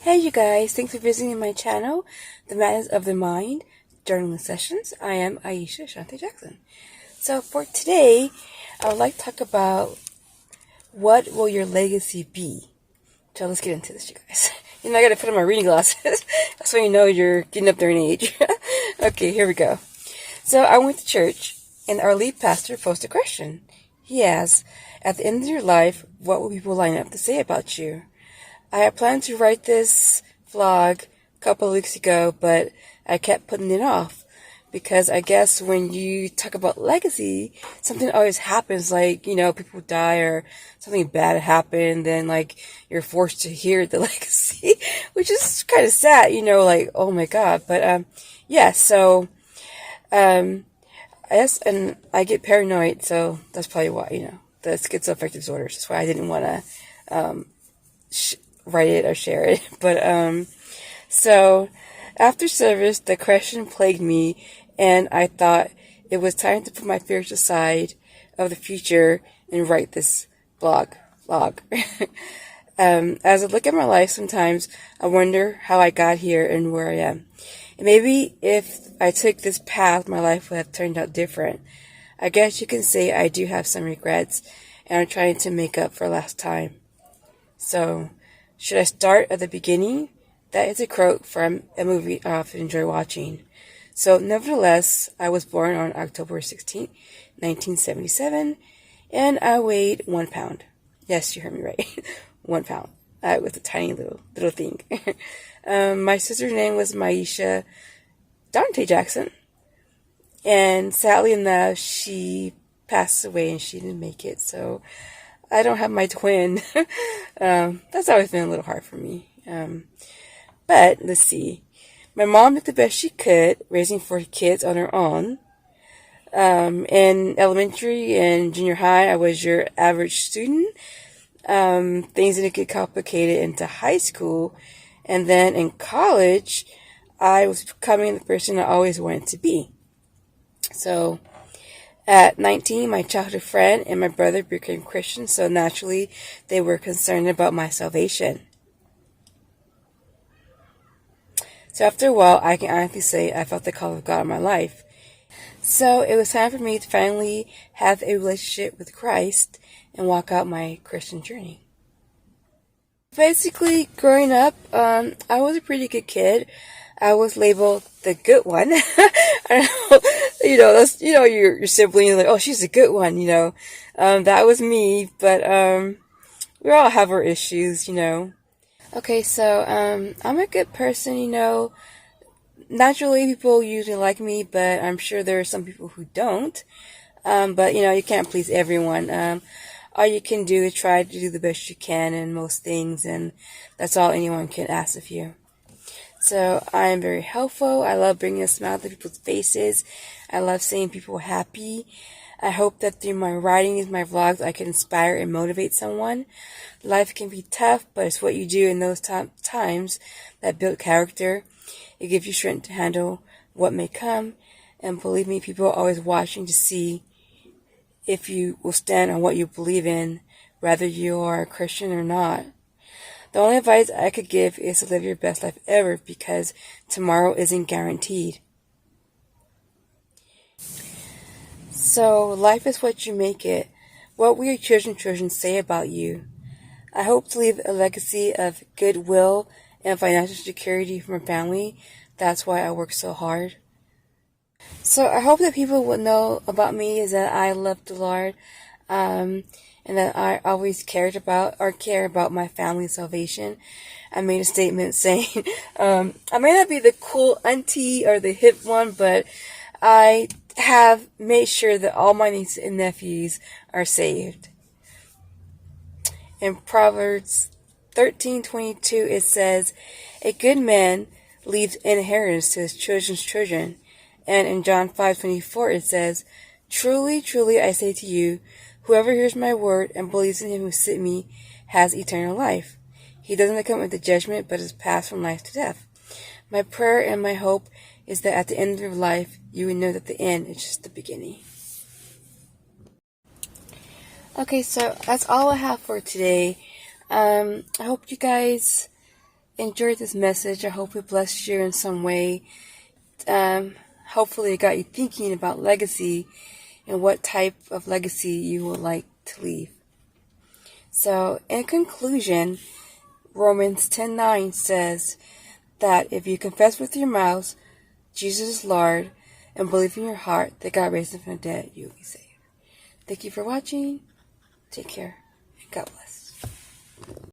Hey you guys, thanks for visiting my channel, The Madness of the Mind, Journaling Sessions. I am Aisha Shante Jackson. So for today, I would like to talk about what will your legacy be? So let's get into this, you guys. You know, I gotta put on my reading glasses. That's when you know you're getting up there in age. Okay, here we go. So I went to church, and our lead pastor posed a question. He asked, at the end of your life, what will people line up to say about you? I had planned to write this vlog a couple of weeks ago, but I kept putting it off because I guess when you talk about legacy, something always happens, like, you know, people die or something bad happened, then like you're forced to hear the legacy, which is kind of sad, you know, like, oh my God. But yeah, so I guess, and I get paranoid, so that's probably why, you know, the schizoaffective disorders. That's why I didn't want to write it or share it. But so after service, the question plagued me, and I thought it was time to put my fears aside of the future and write this blog. As I look at my life, sometimes I wonder how I got here and where I am. And maybe if I took this path, my life would have turned out different. I guess you can say I do have some regrets, and I'm trying to make up for last time. So, should I start at the beginning? That is a quote from a movie I often enjoy watching. So, nevertheless, I was born on October 16th, 1977, and I weighed 1 pound. Yes, you heard me right. 1 pound. I was a tiny little thing. My sister's name was Maisha Dante Jackson, and sadly enough, she passed away and she didn't make it. So, I don't have my twin. That's always been a little hard for me. But let's see. My mom did the best she could, raising 4 kids on her own. In elementary and junior high, I was your average student. Things didn't get complicated into high school. And then in college, I was becoming the person I always wanted to be. So, at 19, my childhood friend and my brother became Christians, so naturally they were concerned about my salvation. So after a while, I can honestly say I felt the call of God in my life. So it was time for me to finally have a relationship with Christ and walk out my Christian journey. Basically, growing up, I was a pretty good kid. I was labeled the good one. I know, that's, your sibling is like, oh, she's a good one, that was me, but, we all have our issues, Okay, so, I'm a good person, naturally people usually like me, but I'm sure there are some people who don't, but, you can't please everyone. All you can do is try to do the best you can in most things, and that's all anyone can ask of you. So I am very helpful. I love bringing a smile to people's faces. I love seeing people happy. I hope that through my writings, my vlogs, I can inspire and motivate someone. Life can be tough, but it's what you do in those times that build character. It gives you strength to handle what may come. And believe me, people are always watching to see if you will stand on what you believe in, whether you are a Christian or not. The only advice I could give is to live your best life ever, because tomorrow isn't guaranteed. So, life is what you make it. What will your children say about you? I hope to leave a legacy of goodwill and financial security for my family. That's why I work so hard. So, I hope that people will know about me is that I love the Lord, and that I always care about my family's salvation. I made a statement saying, I may not be the cool auntie or the hip one, but I have made sure that all my nieces and nephews are saved. In Proverbs 13:22, it says, a good man leaves inheritance to his children's children. And in John 5:24, it says, truly, truly, I say to you, whoever hears my word and believes in him who sent me has eternal life. He doesn't come into judgment, but is passed from life to death. My prayer and my hope is that at the end of your life, you will know that the end is just the beginning. Okay, so that's all I have for today. I hope you guys enjoyed this message. I hope it blessed you in some way. Hopefully it got you thinking about legacy and what type of legacy you would like to leave. So, in conclusion, Romans 10:9 says that if you confess with your mouth Jesus is Lord and believe in your heart that God raised him from the dead, you will be saved. Thank you for watching. Take care, and God bless.